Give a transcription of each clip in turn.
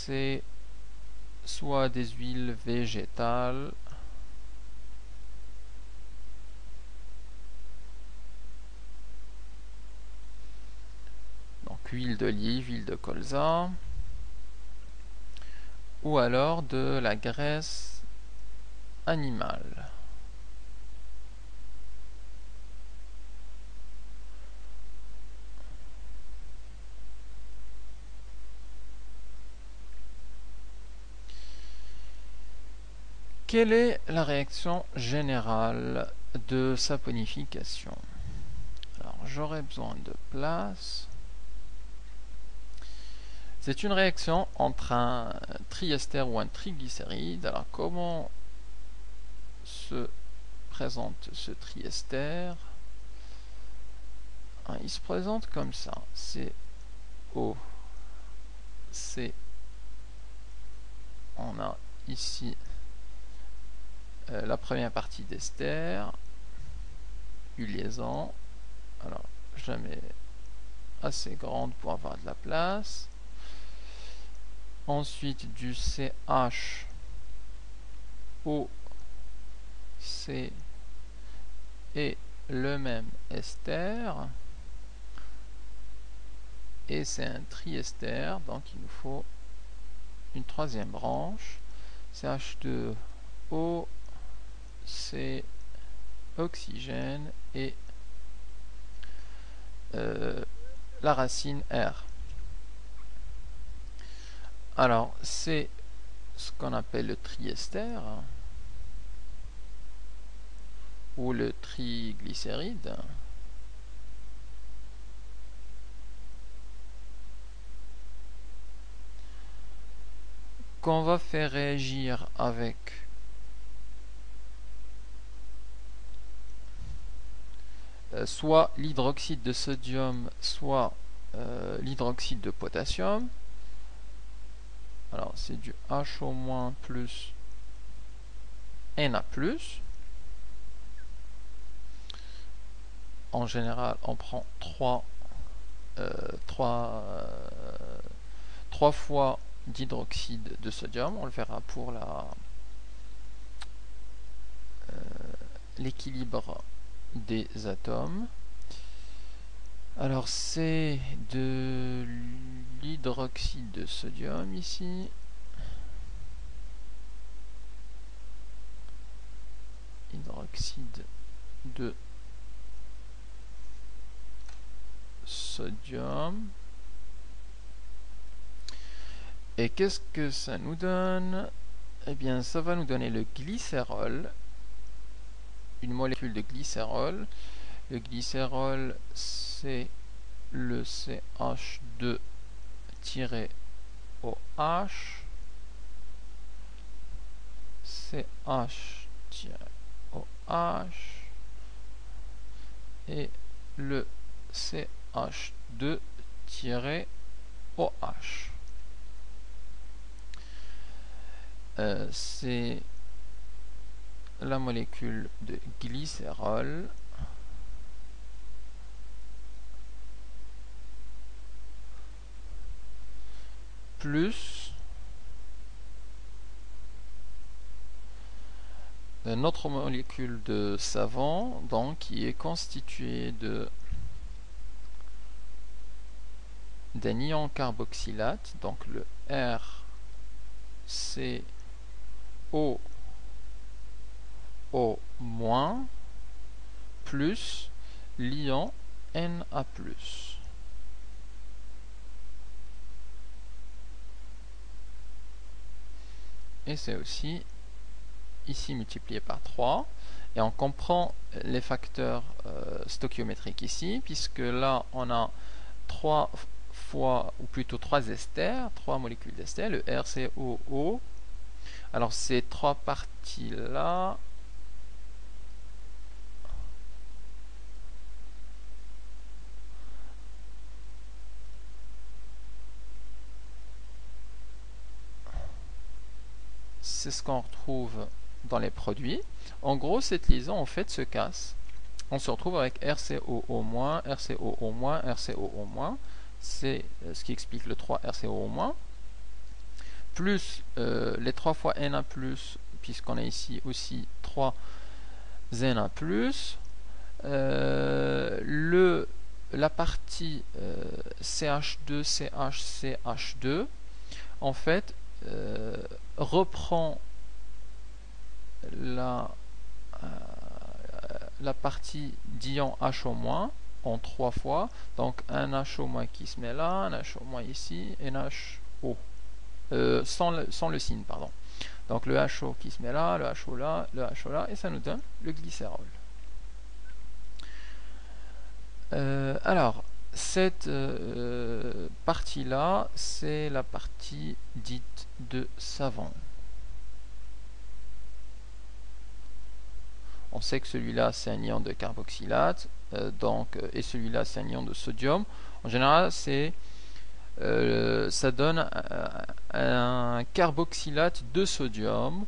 c'est soit des huiles végétales, donc huile d'olive, huile de colza, ou alors de la graisse animale. Quelle est la réaction générale de saponification? Alors, j'aurais besoin de place. C'est une réaction entre un triester ou un triglycéride. Alors, comment se présente ce triester? Il se présente comme ça. CO, C. On a ici la première partie d'ester, une liaison, alors jamais assez grande pour avoir de la place. Ensuite du CH au C et le même ester, et c'est un triester, donc il nous faut une troisième branche, CH2O, C, oxygène et la racine R. Alors c'est ce qu'on appelle le triester ou le triglycéride. Qu'on va faire réagir avec soit l'hydroxyde de sodium, soit l'hydroxyde de potassium. Alors c'est du HO- plus Na+. En général, on prend 3 fois d'hydroxyde de sodium. On le verra pour l'équilibre des atomes. Alors c'est de l'hydroxyde de sodium ici. Hydroxyde de sodium. Et qu'est-ce que ça nous donne? Eh bien, ça va nous donner le glycérol, une molécule de glycérol. Le glycérol, c'est le CH2-OH, CH-OH et le CH2-OH. C'est la molécule de glycérol plus notre molécule de savon, donc qui est constituée d'un ion carboxylate, donc le RCO O- plus l'ion Na+. Et c'est aussi ici multiplié par 3. Et on comprend les facteurs stoichiométriques ici, puisque là on a 3 fois, ou plutôt 3 esters, 3 molécules d'ester, le RCOO. Alors ces 3 parties-là, c'est ce qu'on retrouve dans les produits. En gros, cette liaison en fait se casse. On se retrouve avec RCOO-, RCOO-, RCOO-. C'est ce qui explique le 3 RCOO-. plus les 3 fois Na+, puisqu'on a ici aussi 3 Na+, la partie CH2, CH, CH2, en fait, reprend la partie d'ion H- en 3 fois. Donc un H- qui se met là, un H- ici, et un HO. Sans le signe, pardon. Donc le HO qui se met là, le HO là, le HO là, et ça nous donne le glycérol. Alors, cette partie-là, c'est la partie dite de savon. On sait que celui-là, c'est un ion de carboxylate, et celui-là, c'est un ion de sodium. En général, ça donne un carboxylate de sodium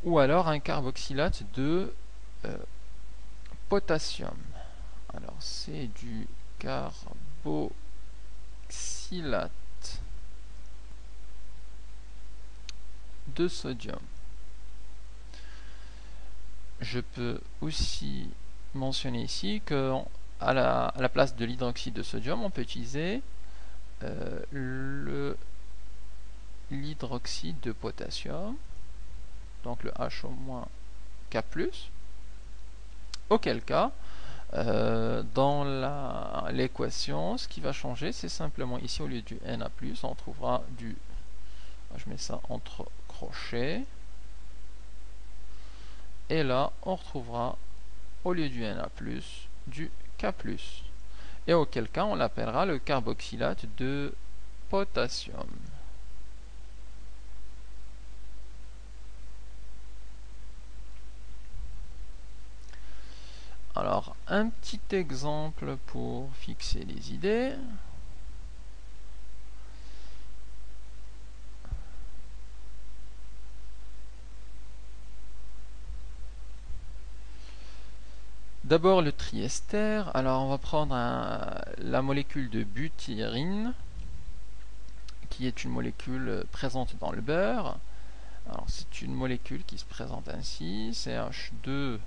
ou alors un carboxylate de potassium. Alors c'est du carboxylate de sodium. Je peux aussi mentionner ici que à la place de l'hydroxyde de sodium, on peut utiliser l'hydroxyde de potassium, donc le H-K+, auquel cas, dans l'équation, ce qui va changer, c'est simplement ici, au lieu du Na+, on trouvera du, je mets ça entre crochets, et là, on retrouvera, au lieu du Na+, du K+. Et auquel cas, on l'appellera le carboxylate de potassium. Alors, un petit exemple pour fixer les idées. D'abord le triester. Alors, on va prendre la molécule de butyrine, qui est une molécule présente dans le beurre. Alors, c'est une molécule qui se présente ainsi, CH2O,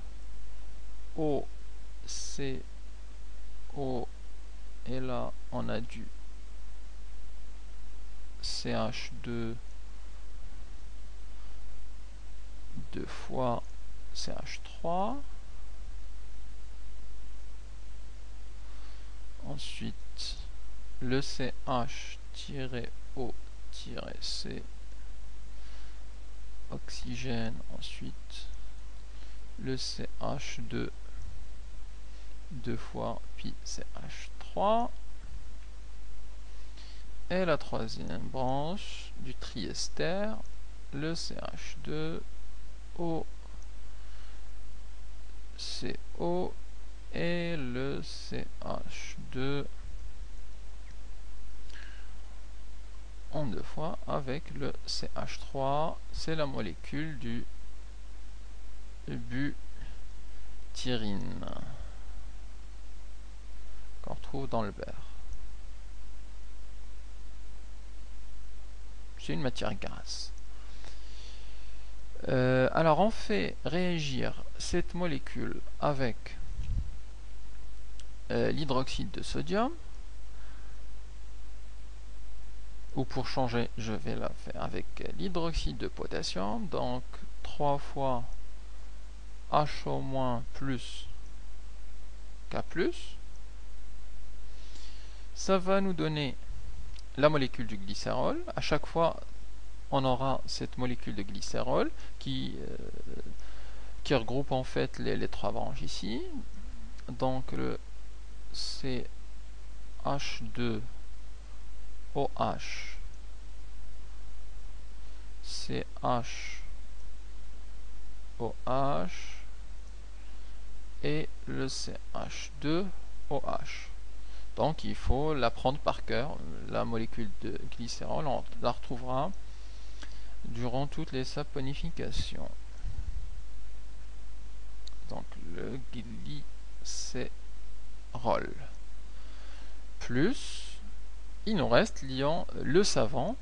CO, et là on a du CH2 2 fois CH3. Ensuite, le CH-O-C, oxygène, ensuite le CH2 2 fois puis CH3, et la troisième branche du triester, le CH2 O CO et le CH2 en 2 fois avec le CH3, c'est la molécule du butyrine qu'on retrouve dans le beurre. C'est une matière grasse. Alors on fait réagir cette molécule avec l'hydroxyde de sodium, ou pour changer je vais la faire avec l'hydroxyde de potassium, donc 3 fois HO- plus K+, ça va nous donner la molécule du glycérol. À chaque fois on aura cette molécule de glycérol qui regroupe en fait les 3 branches ici. Donc le CH2OH, CHOH et le CH2OH. Donc il faut l'apprendre par cœur. La molécule de glycérol, on la retrouvera durant toutes les saponifications. Donc le glycérol. Plus, il nous reste l'ion, le savon.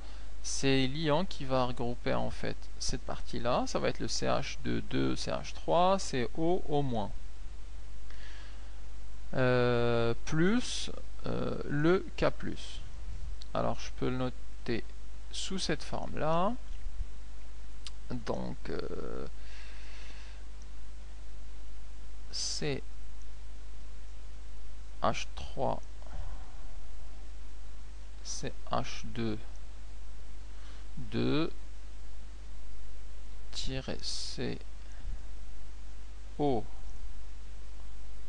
c'est l'ion qui va regrouper en fait cette partie-là. Ça va être le CH de 2, CH3, CO au moins. Plus le K+. Alors je peux le noter sous cette forme-là. Donc CH3 CH2 2-CO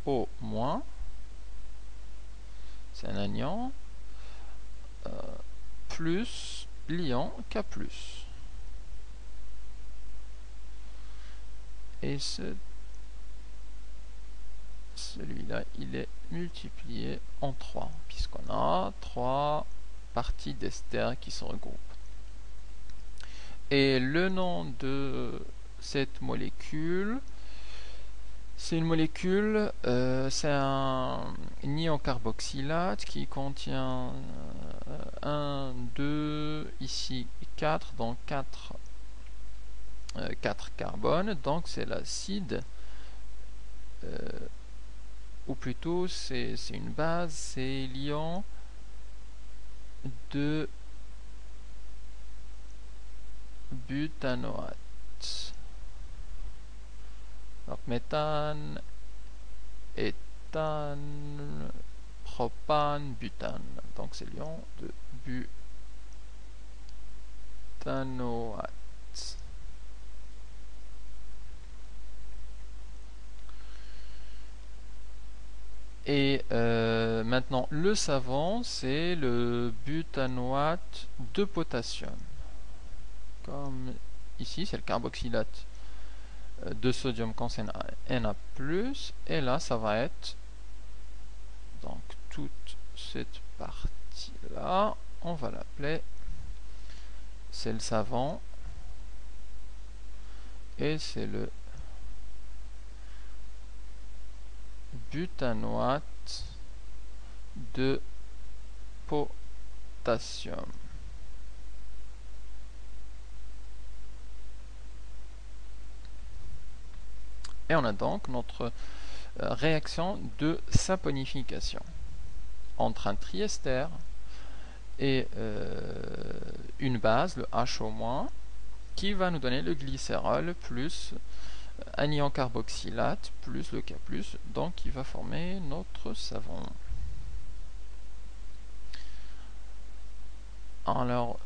O-, c'est un anion, plus l'ion K+. Et celui-là, il est multiplié en 3, puisqu'on a 3 parties d'ester qui se regroupent. Et le nom de cette molécule, c'est une molécule, c'est un ion carboxylate qui contient 1, 2, ici 4, donc 4 carbones, donc c'est l'acide, ou plutôt c'est une base, c'est l'ion de butanoate. Donc méthane, éthane, propane, butane. Donc c'est l'ion de butanoate. Et maintenant le savon, c'est le butanoate de potassium. Comme ici, c'est le carboxylate de sodium contient Na+, et là ça va être donc toute cette partie là, on va l'appeler, c'est le savon, et c'est le butanoate de potassium. Et on a donc notre réaction de saponification entre un triester et une base, le HO-, qui va nous donner le glycérol plus un ion carboxylate plus le K+, donc qui va former notre savon. Alors,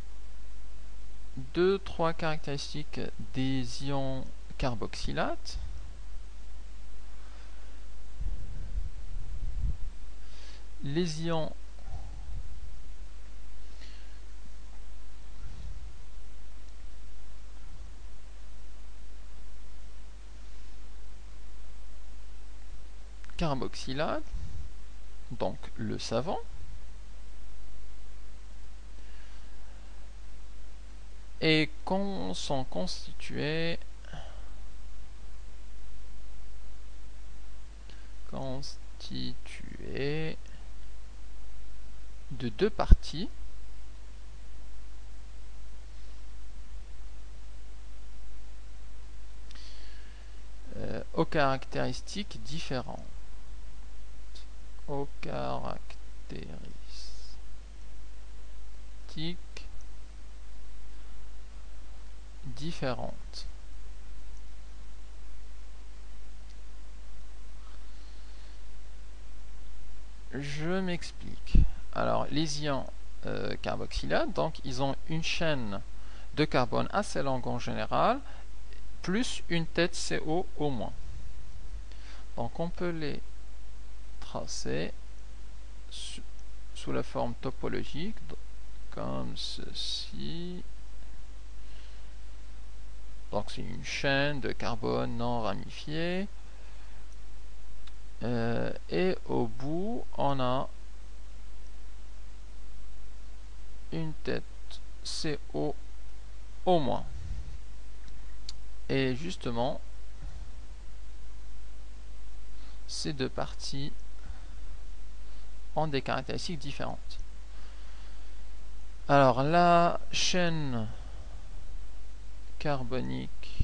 2-3 caractéristiques des ions carboxylates. Les ions carboxylates, donc le savon, et sont constitués de deux parties aux caractéristiques différentes. Aux caractéristiques différentes. Je m'explique. Alors, les ions carboxylates, donc ils ont une chaîne de carbone assez longue en général, plus une tête CO au moins. Donc on peut les tracer sous la forme topologique, comme ceci. Donc c'est une chaîne de carbone non ramifiée. Et au bout, on a une tête CO au moins. Et justement, ces deux parties ont des caractéristiques différentes. Alors la chaîne carbonique